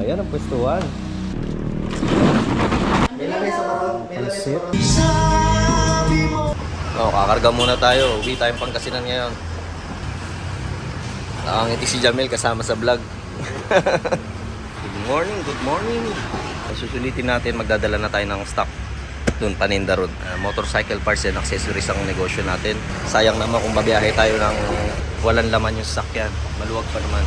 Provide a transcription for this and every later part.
Ayan ang pwestuhan. Pansit. Kakarga muna tayo. Uwi tayong Pangasinan ngayon. Nakangiti si Jamel kasama sa vlog. Good morning, good morning. Susulitin natin, magdadala na tayo ng stock doon, paninda road. Motorcycle parts and accessories ang negosyo natin. Sayang naman kung babiyahe tayo ng walang laman yung sasakyan. Maluwag pa naman.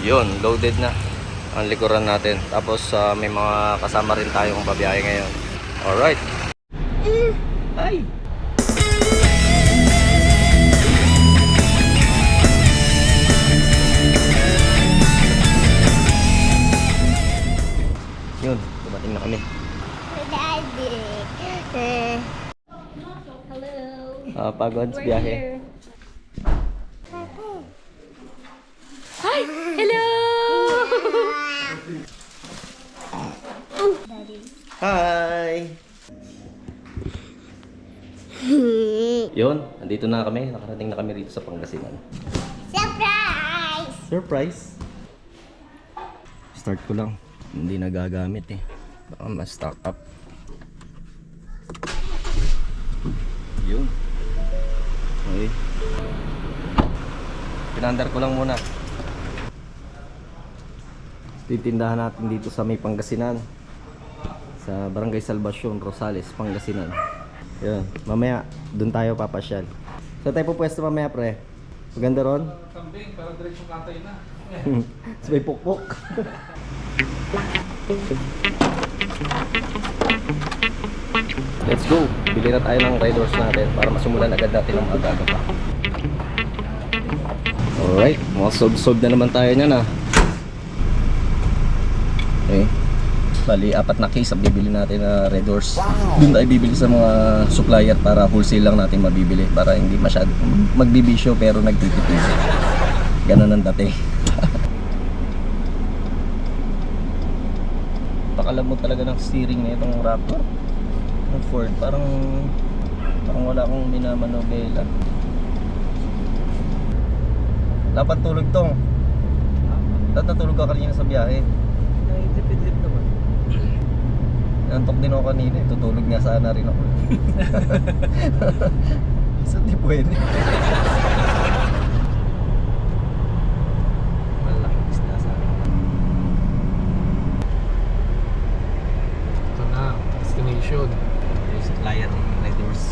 Yun, loaded na ang likuran natin. Tapos may mga kasama rin tayong babiyahe ngayon. Alright. Ay! Yun, dumating na kami. Daddy. Hello. Pagod sa biyahe. Hi! Hello! Daddy. Hi! Yun, andito na kami. Nakarating na kami rito sa Pangasinan. Surprise! Surprise! Start ko lang. Hindi nagagamit eh. Baka ma-stock up. Yun. Okay. Pinandar ko lang muna. Titindahan natin dito sa may Pangasinan. Sa Barangay Salvacion, Rosales, Pangasinan. Yun. Mamaya, dun tayo papasyal. So tayo po pwesto mamaya, pre. Maganda ron? Kambing, parang diretsong katay na. Sa may pukpok. Let's go. Bili na tayo ng riders natin para masumulan agad natin ang aga-aga pa. Alright, mga sold na naman tayo niyan ah. Okay. Bali, 4 na case ang bibili natin na red doors. Doon tayo bibili sa mga supplier para wholesale lang natin mabibili. Para hindi masyado magbibisyo pero nagtitipid. Ganun ang dati. Pakalamot talaga ng steering na itong Raptor ng Ford. Parang wala akong minamanobela. Dapat tulog tong. Dapat natulog ka kanina sa biyahe. Naitipid-lip naman. Nantok din ako kanina. Tutulog nga sana rin ako. Isa di pwede. Malaking isda sa akin. Ito na, destination. Yung supplier ng riders.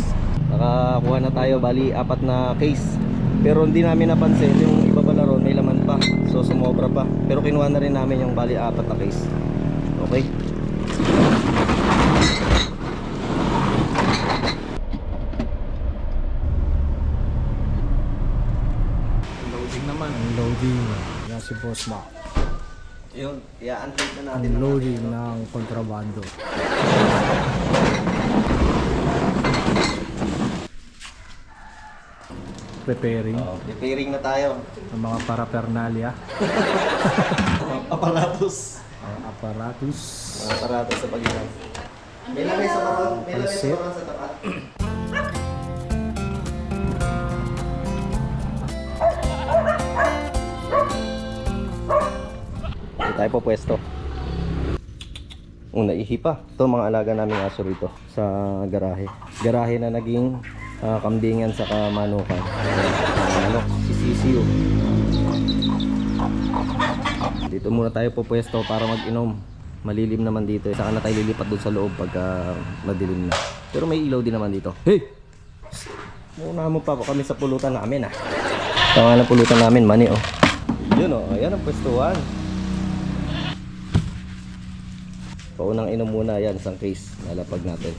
Nakakuha na tayo. Bali, 4 na case. Pero hindi namin napansin yung iba pala ron may laman pa. So sumobra pa. Pero kinuha na rin namin yung bali 4 na case. Okay. Loading naman. Unloading na si Boss Mac. Yun, i-unload na natin. Unloading ng kontrabando. Preparing Repairing na tayo. ng mga paraphernalia, Aparatos. aparatus, Aparatos sa pag-inom. May lamay sa karon. May lamay sa Pansit. karon sa tapat. Hindi tayo po pwesto. Naihi pa. Ito mga alaga naming aso rito sa garahe. Garahe na naging kambingan sa kamanukan. Sisisiyo. Dito muna tayo po pwesto para mag-inom. Malilim naman dito. Saka na tayo lilipat doon sa loob pagka madilim na. Pero may ilaw din naman dito. Hey! Muna mo pa kami sa pulutan namin ah. Tama na pulutan namin, mani oh. Yun oh, ayan ang pwestuhan. Paunang inom muna yan, isang case. Nalapag natin.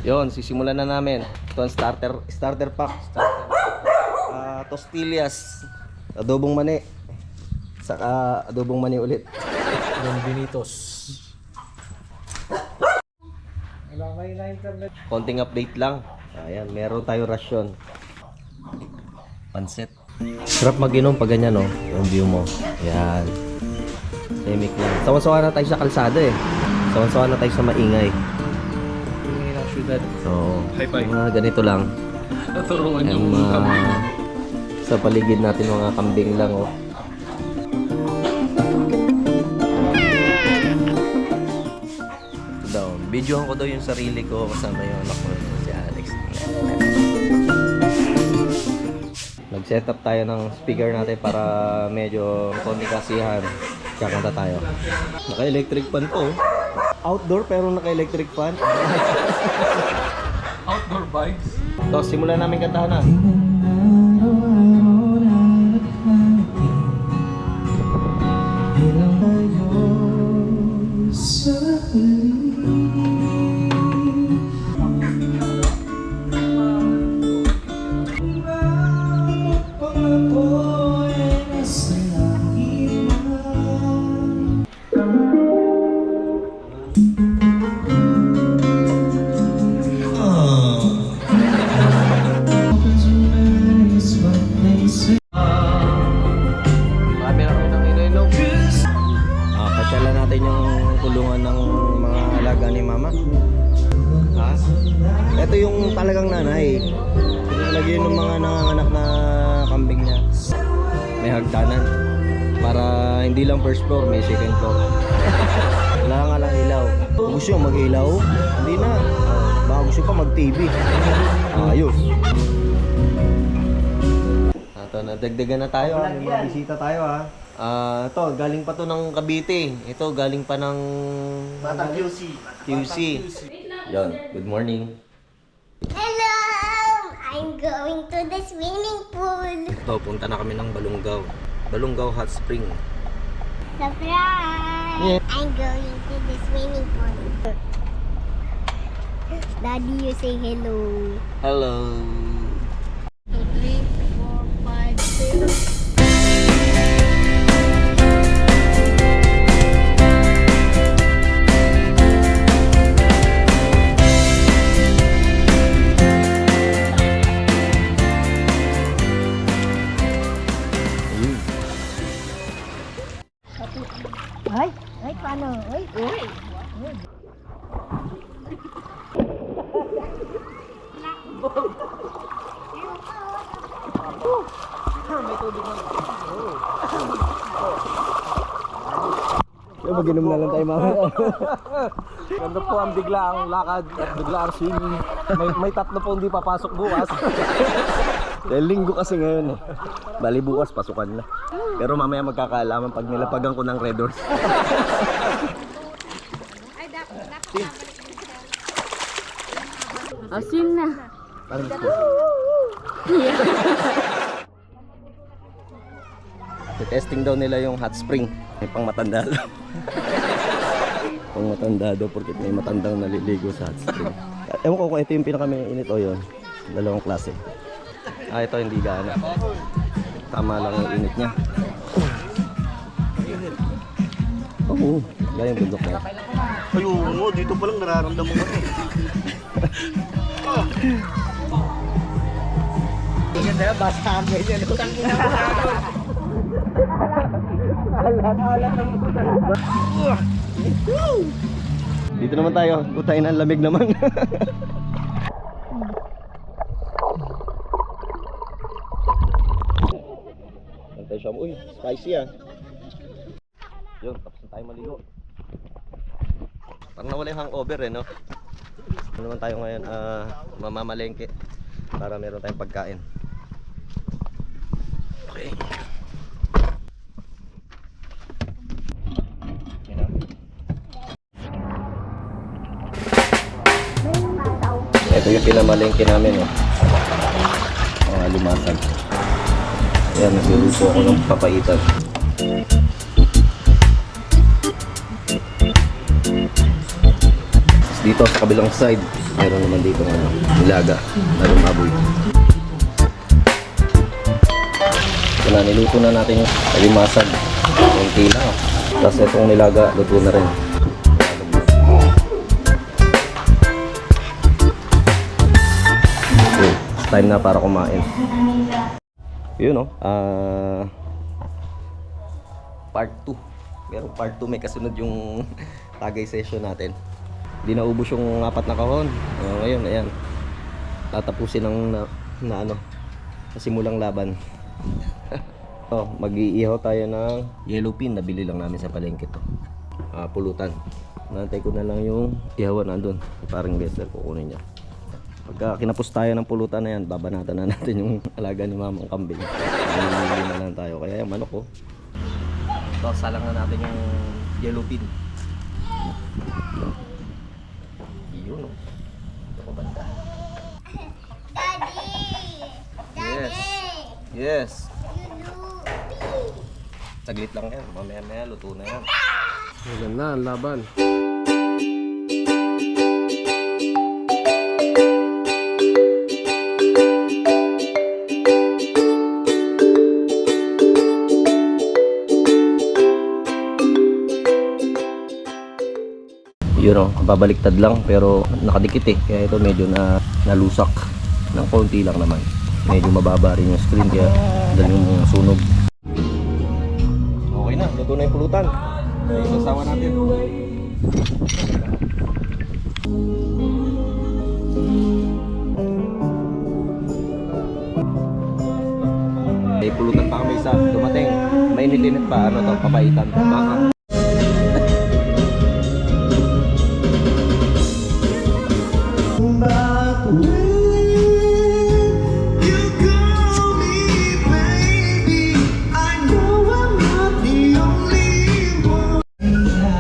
Yon, sisimulan na namin. Ito ang starter pack. Tostillas, adobong mani. Saka adobong mani ulit. Don Benitos. Wala kayo na internet. Konting update lang. Ayan, meron tayo rasyon. Pansit. Sarap mag-inom pag ganyan, no? Yung view mo. Ayan. Tahimik lang. Sawan-sawa na tayo sa kalsada eh. Sawan-sawa na tayo sa maingay. Hindi na syudad. So, High-five. mga ganito lang. Naturuan Yung yung kami. sa paligid natin mga kambing lang, oh. Ito daw, videohan ko daw yung sarili ko kasama yung anak ko si Alex. Nag-set up tayo ng speaker natin para medyo konti kasihan. Kakanta tayo. Naka-electric fan po. Outdoor pero naka-electric fan. Outdoor vibes. So, simulan namin kantahan na. Marami na kami ng ininom. Pasyalan natin yung kulungan ng mga alaga ni Mama. Ha? Ito yung talagang nanay. Pinalagyan ng mga nanganganak na kambing niya. May hagdanan. Para hindi lang first floor, may second floor. Wala nga lang ilaw. Kung gusto nyo mag-ilaw, hindi na. Baka gusto pa mag-TV. Ayos. Ito, nadagdagan na tayo. May mga bisita tayo ha. Ito, galing pa to ng Cavite. Ito, galing pa ng Batang QC. QC. Yon, good morning. Hello! I'm going to the swimming pool. Ito, punta na kami ng Balungaw. Balungaw Hot Spring. Surprise! Yeah. I'm going to the swimming pool. Daddy, you say hello. Hello. 2, 3, 4, 5, 6. Ay, paano? Ay, uy. Mag-inom na lang tayo mamaya. Ganda po ang biglaang lakad at biglaang swimming. May tatlo po hindi papasok bukas. Dahil linggo kasi ngayon eh. Bali bukas pasukan na. Pero mamaya magkakaalaman pag nilapagan ko ng Red Horse. Asim na. Testing daw nila yung hot spring. May pang matanda daw. Pang matanda daw porque may matandang naliligo sa hot spring. Ewan ko kung ito yung pinaka-mainit o yun. Dalawang klase. Ito hindi gaano. Tama lang yung init niya. Oo, gaya yung bundok na yun. Ayun mo, dito pa lang nararamdaman ko eh. Ganyan na, basta ang ganyan. Dito naman tayo. Putay na, lamig naman. Antay siya mo. Uy, spicy ah. Yun, tapos na tayo maligo. Parang nawala yung hangover eh, no? Ano naman tayo ngayon? Mamamalengke. Para meron tayong pagkain. Okay. Ito yung pinamalengke namin oh. Mga limasag. Ayan, nagluluto ako ng papaitan. Tapos dito sa kabilang side, meron naman dito ano, nilaga na lumaboy. So na, niluto na natin yung limasag. Konti lang. Tapos itong nilaga, luto na rin. Okay, it's time na para kumain. Yun oh, part 2. Merong part 2, may kasunod yung tagay session natin. Di naubos yung 4 na kahon. Ngayon, ayan. Tatapusin ng na ano, simulang laban. Mag-iihaw tayo ng yellow pin. Nabili lang namin sa palengke to. Pulutan. Nantay ko na lang yung ihawan nandun. Parang better kukunin niya. Pagka kinapos tayo ng pulutan na yan, babanatan na natin yung alaga ni mamang kambing. Mamili na lang tayo. Kaya yung manok ko. So, salang na natin yung yellow pin. Yun o. Ito ko banda. Daddy! Yes. Yes. Saglit lang yan. Mamaya-maya luto na yan. Maganda ang laban. Yun o, babaliktad lang pero nakadikit eh. Kaya ito medyo nalusak ng konti lang naman. Medyo mababa rin yung screen kaya dali yung sunog. Okay na, luto na yung pulutan. Isasawa natin. May pulutan pa kami isa dumating. Mainit-init pa, ano to, papaitan. Baka.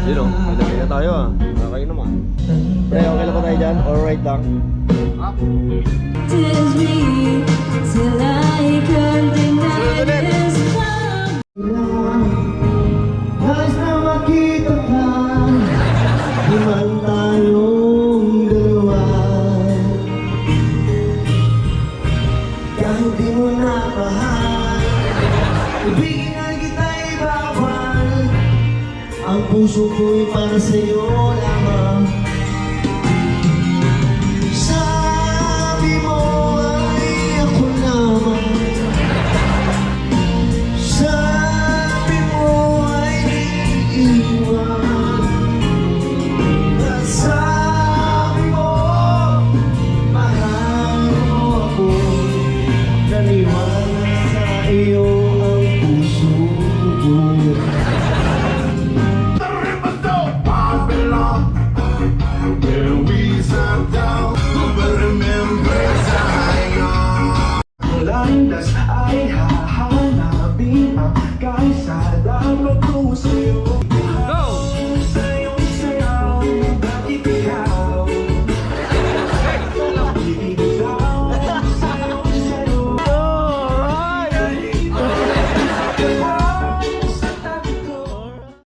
Yun o, ilagay na tayo Okay naman. Pre, okay lang ba tayo dyan? Alright lang. Tears me till I can't deny this love.